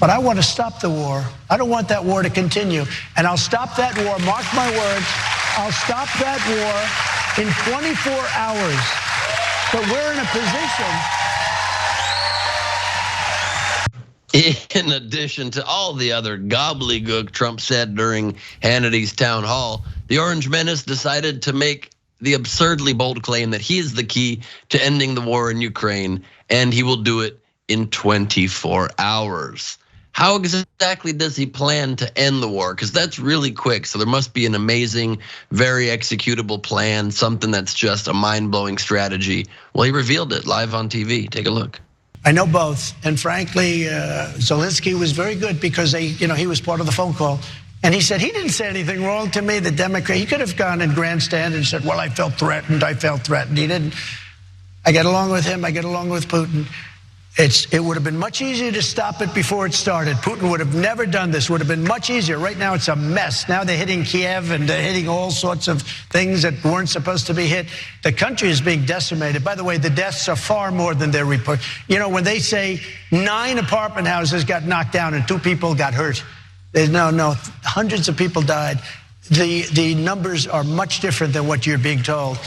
but I want to stop the war. I don't want that war to continue. And I'll stop that war, mark my words, I'll stop that war in 24 hours. But we're in a position. In addition to all the other gobbledygook Trump said during Hannity's town hall, the Orange Menace decided to make the absurdly bold claim that he is the key to ending the war in Ukraine, and he will do it in 24 hours. How exactly does he plan to end the war? Because that's really quick. So there must be an amazing, very executable plan, something that's just a mind-blowing strategy. Well, he revealed it live on TV. Take a look. I know both, and frankly, Zelensky was very good because he was part of the phone call, and he said he didn't say anything wrong to me. The Democrat, he could have gone and grandstand and said, "Well, I felt threatened. I felt threatened." He didn't. I get along with him. I get along with Putin. It would have been much easier to stop it before it started. Putin would have never done this. Would have been much easier. Right now, it's a mess. Now they're hitting Kiev and they're hitting all sorts of things that weren't supposed to be hit. The country is being decimated. By the way, the deaths are far more than they're reported. You know, when they say 9 apartment houses got knocked down and 2 people got hurt, no, hundreds of people died. The numbers are much different than what you're being told.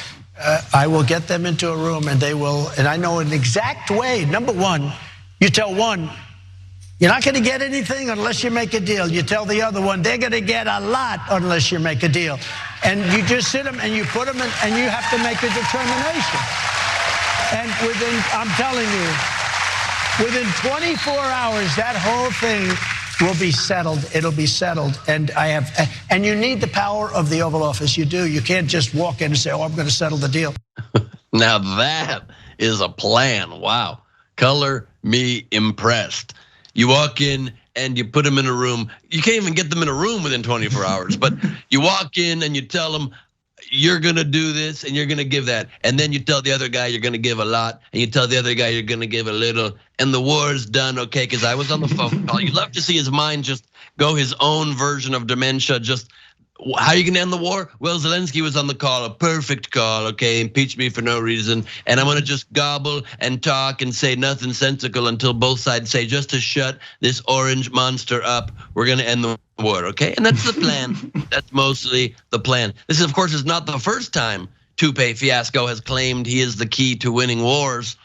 I will get them into a room and they will, and I know an exact way. Number one, you tell one, you're not going to get anything unless you make a deal. You tell the other one, they're going to get a lot unless you make a deal. And you just sit them and you put them in, and you have to make a determination. And I'm telling you, within 24 hours, that whole thing will be settled. It'll be settled. And you need the power of the Oval Office. You do. You can't just walk in and say, "Oh, I'm going to settle the deal." Now that is a plan. Wow. Color me impressed. You walk in and you put them in a room. You can't even get them in a room within 24 hours, but you walk in and you tell them, "You're gonna do this and you're gonna give that." And then you tell the other guy you're gonna give a lot, and you tell the other guy you're gonna give a little, and the war's done, okay? Because I was on the phone call. You'd love to see his mind just go his own version of dementia. Just how are you gonna end the war? Well, Zelensky was on the call, a perfect call, okay? Impeach me for no reason, and I'm gonna just gobble and talk and say nothing sensical until both sides say, just to shut this orange monster up, we're gonna end the war, okay? And that's the plan. That's mostly the plan. This, of course, is not the first time Toupee Fiasco has claimed he is the key to winning wars.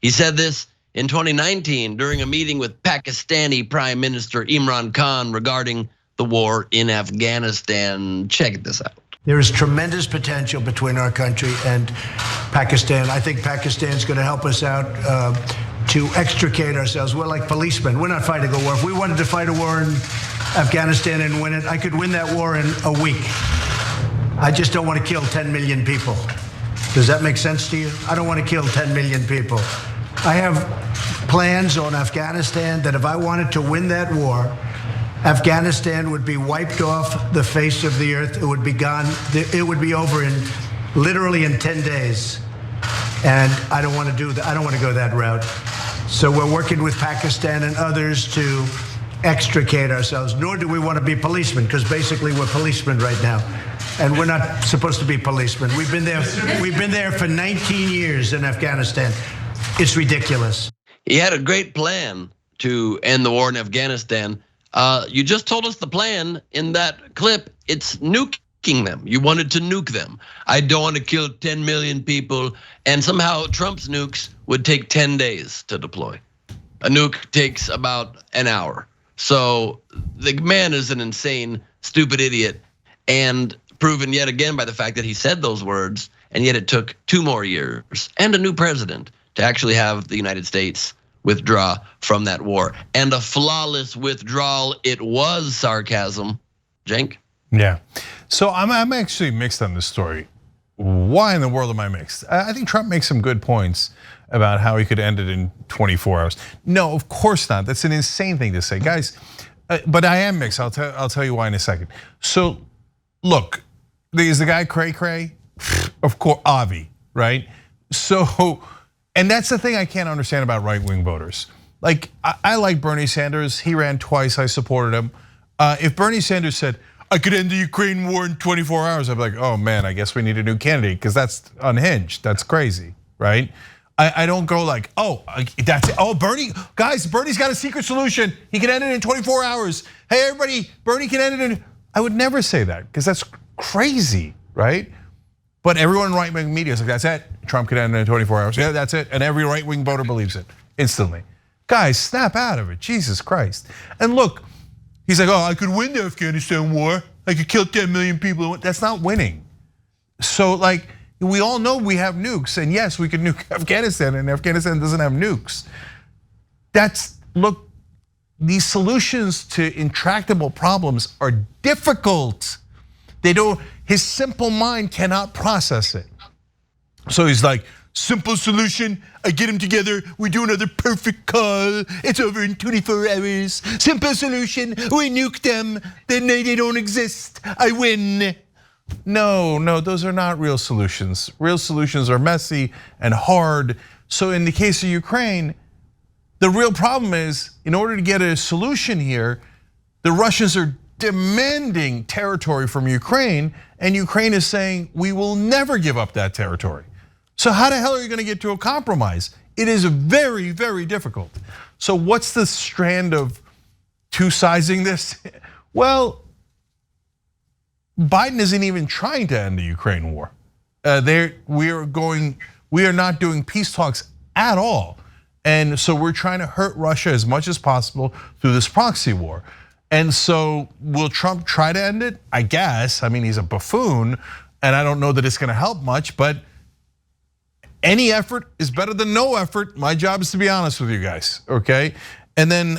He said this in 2019 during a meeting with Pakistani Prime Minister Imran Khan regarding the war in Afghanistan. Check this out. There is tremendous potential between our country and Pakistan. I think Pakistan's going to help us out to extricate ourselves. We're like policemen. We're not fighting a war. If we wanted to fight a war in Afghanistan and win it, I could win that war in a week. I just don't want to kill 10 million people. Does that make sense to you? I don't want to kill 10 million people. I have plans on Afghanistan that if I wanted to win that war, Afghanistan would be wiped off the face of the earth. It would be gone. It would be over in literally in 10 days. And I don't want to do that. I don't want to go that route. So we're working with Pakistan and others to extricate ourselves, nor do we want to be policemen, because basically we're policemen right now. And we're not supposed to be policemen. We've been there for 19 years in Afghanistan. It's ridiculous. He had a great plan to end the war in Afghanistan. You just told us the plan in that clip. It's nuking them. You wanted to nuke them. I don't want to kill 10 million people. And somehow Trump's nukes would take 10 days to deploy. A nuke takes about an hour. So the man is an insane, stupid idiot, and proven yet again by the fact that he said those words, and yet it took 2 more years and a new president to actually have the United States withdraw from that war. And a flawless withdrawal it was, sarcasm. Cenk? Yeah, so I'm actually mixed on this story. Why in the world am I mixed? I think Trump makes some good points about how he could end it in 24 hours. No, of course not. That's an insane thing to say, guys. But I am mixed. I'll tell you why in a second. So, look, is the guy cray cray? Of course, Avi, right? So, and that's the thing I can't understand about right-wing voters. Like, I like Bernie Sanders. He ran twice. I supported him. If Bernie Sanders said, "I could end the Ukraine war in 24 hours," I'd be like, "Oh man, I guess we need a new candidate," because that's unhinged. That's crazy, right? I don't go like, oh, that's it. Oh, Bernie's got a secret solution. He can end it in 24 hours. Hey, everybody, Bernie can end it in. I would never say that because that's crazy, right? But everyone in right-wing media is like, that's it. Trump can end it in 24 hours. Yeah, that's it. And every right-wing voter believes it instantly. Guys, snap out of it. Jesus Christ. And look, he's like, oh, I could win the Afghanistan war. I could kill 10 million people. That's not winning. So like, we all know we have nukes, and yes, we can nuke Afghanistan, and Afghanistan doesn't have nukes. Look, these solutions to intractable problems are difficult. His simple mind cannot process it. So he's like, simple solution, I get them together, we do another perfect call, it's over in 24 hours. Simple solution, we nuke them, then they don't exist, I win. No, those are not real solutions. Real solutions are messy and hard. So in the case of Ukraine, the real problem is, in order to get a solution here, the Russians are demanding territory from Ukraine, and Ukraine is saying, we will never give up that territory. So how the hell are you gonna get to a compromise? It is very, very difficult. So what's the strand of two-sizing this? Well, Biden isn't even trying to end the Ukraine war. We are not doing peace talks at all. And so we're trying to hurt Russia as much as possible through this proxy war. And so will Trump try to end it? I guess. I mean, he's a buffoon, and I don't know that it's gonna help much, but any effort is better than no effort. My job is to be honest with you guys, okay? And then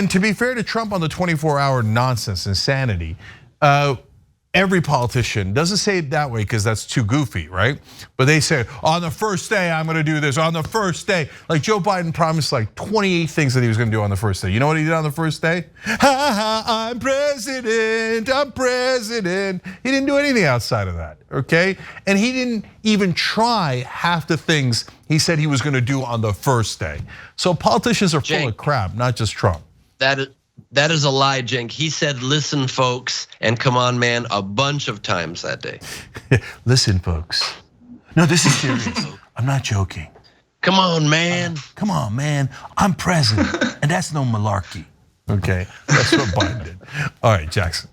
to be fair to Trump on the 24-hour nonsense, insanity, every politician doesn't say it that way because that's too goofy, right? But they say, on the first day, I'm gonna do this, on the first day. Like Joe Biden promised like 28 things that he was gonna do on the first day. You know what he did on the first day? Ha ha, I'm president, I'm president. He didn't do anything outside of that, okay? And he didn't even try half the things he said he was gonna do on the first day. So politicians are full of crap, not just Trump. That is a lie, Cenk. He said, listen, folks, and come on, man, a bunch of times that day. Listen, folks. No, this is serious. I'm not joking. Come on, man. Come on, man. I'm president, and that's no malarkey. Okay, that's what Biden did. All right, Jackson.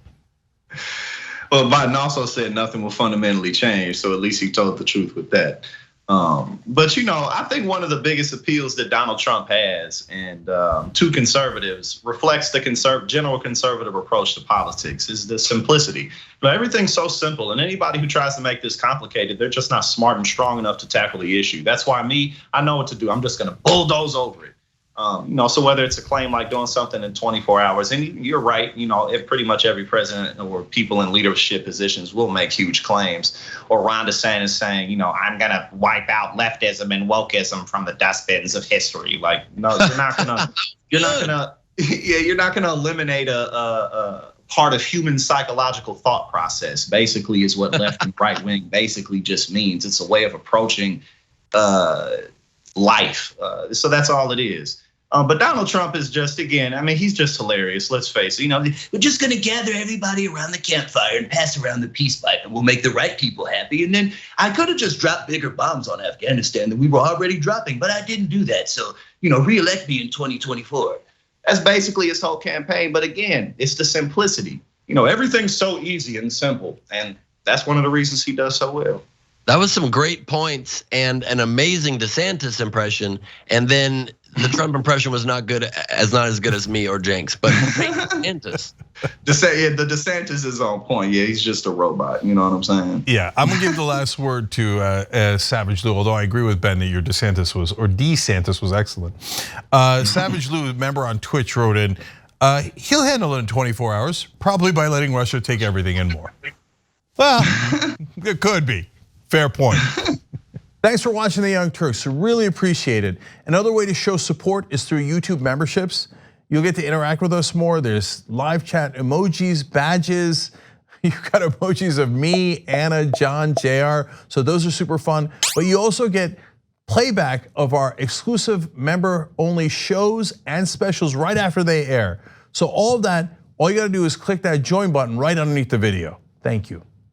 Well, Biden also said nothing will fundamentally change, so at least he told the truth with that. But I think one of the biggest appeals that Donald Trump has, and to conservatives, reflects the general conservative approach to politics, is the simplicity. Everything's so simple, and anybody who tries to make this complicated, they're just not smart and strong enough to tackle the issue. That's why I know what to do. I'm just gonna bulldoze over it. So whether it's a claim like doing something in 24 hours, and you're right, pretty much every president or people in leadership positions will make huge claims. Or Ron DeSantis saying, I'm gonna wipe out leftism and wokeism from the dustbins of history. Like, no, you're not gonna eliminate a part of human psychological thought process. Basically, is what left and right wing basically just means. It's a way of approaching life. So that's all it is. But Donald Trump is just, again, he's just hilarious. Let's face it. We're just going to gather everybody around the campfire and pass around the peace pipe, and we'll make the right people happy. And then I could have just dropped bigger bombs on Afghanistan than we were already dropping, but I didn't do that. So, reelect me in 2024. That's basically his whole campaign. But again, it's the simplicity. Everything's so easy and simple, and that's one of the reasons he does so well. That was some great points and an amazing DeSantis impression, and then the Trump impression was not as good as me or Jenks, but great DeSantis. The DeSantis is on point. Yeah, he's just a robot. You know what I'm saying? Yeah, I'm gonna give the last word to Savage Lou. Although I agree with Ben that your DeSantis was excellent. Savage Lou, member on Twitch, wrote in, he'll handle it in 24 hours, probably by letting Russia take everything and more. Well, it could be. Fair point. Thanks for watching The Young Turks. Really appreciate it. Another way to show support is through YouTube memberships. You'll get to interact with us more. There's live chat emojis, badges. You've got emojis of me, Anna, John, JR. So those are super fun. But you also get playback of our exclusive member-only shows and specials right after they air. So all of that, all you gotta do is click that join button right underneath the video. Thank you.